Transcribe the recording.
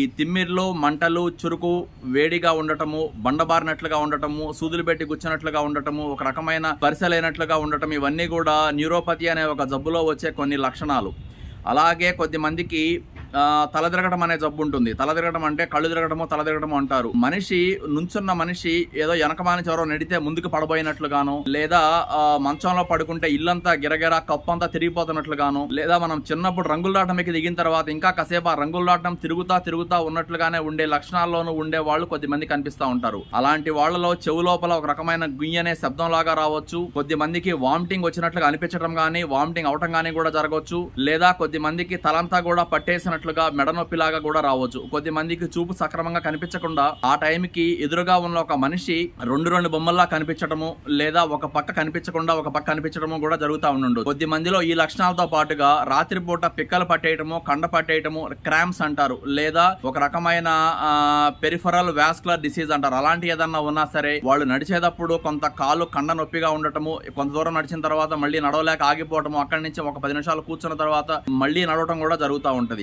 ఈ తిమ్మిర్లు, మంటలు, చురుకు, వేడిగా ఉండటము, బండబారినట్లుగా ఉండటము, సూదులు పెట్టి గుచ్చినట్లుగా ఉండటము, ఒక రకమైన పరిసలేనట్లుగా ఉండటం, ఇవన్నీ కూడా న్యూరోపతి అనే ఒక జబ్బులో వచ్చే కొన్ని లక్షణాలు. అలాగే కొద్ది మందికి తల తిరగడం అనే జబ్బు ఉంటుంది. తల తిరగడం అంటే కళ్ళు తిరగడము, తల తిరగడము అంటారు. మనిషి నుంచున్న మనిషి ఏదో వెనకమాని ఎవరో నెడితే ముందుకు పడబోయినట్లుగాను, లేదా మంచంలో పడుకుంటే ఇల్లంతా గిరగిరా కప్పంతా తిరిగిపోతున్నట్లుగాను, లేదా మనం చిన్నప్పుడు రంగులరాటంకి దిగిన తర్వాత ఇంకా కాసేపు ఆ రంగులరాటం తిరుగుతా ఉన్నట్లుగానే ఉండే లక్షణాల్లోనూ ఉండే వాళ్ళు కొద్ది మంది కనిపిస్తూ ఉంటారు. అలాంటి వాళ్ళలో చెవు లోపల ఒక రకమైన గుయ్యనే శబ్దం లాగా రావచ్చు. కొద్ది మందికి వామిటింగ్ వచ్చినట్లుగా అనిపించడం గానీ, వామిటింగ్ అవటం గానీ కూడా జరగవచ్చు. లేదా కొద్ది మందికి తలంతా కూడా పట్టేసినట్లుగా మెడ నొప్పిలాగా కూడా రావచ్చు. కొద్ది మందికి చూపు సక్రమంగా కనిపించకుండా ఆ టైంకి ఎదురుగా ఉన్న ఒక మనిషి రెండు బొమ్మల్లా కనిపించడము, లేదా ఒక పక్క కనిపించకుండా ఒక పక్క కనిపించడము కూడా జరుగుతూ ఉండు. కొద్ది మందిలో ఈ లక్షణాలతో పాటుగా రాత్రిపూట పిక్కలు పట్టేయటము, కండ పట్టేయటము, క్రాంప్స్ అంటారు, లేదా ఒక రకమైన పెరిఫరల్ వాస్కులర్ డిసీజ్ అంటారు. అలాంటి ఏదన్నా ఉన్నా సరే వాళ్ళు నడిచేటప్పుడు కొంత కాలు కండ నొప్పిగా ఉండటము, కొంత దూరం నడిచిన తర్వాత మళ్ళీ నడవలేక ఆగిపోవటము, అక్కడి నుంచి ఒక 10 నిమిషాలు కూర్చున్న తర్వాత మళ్ళీ నడవటం కూడా జరుగుతూ ఉంటది.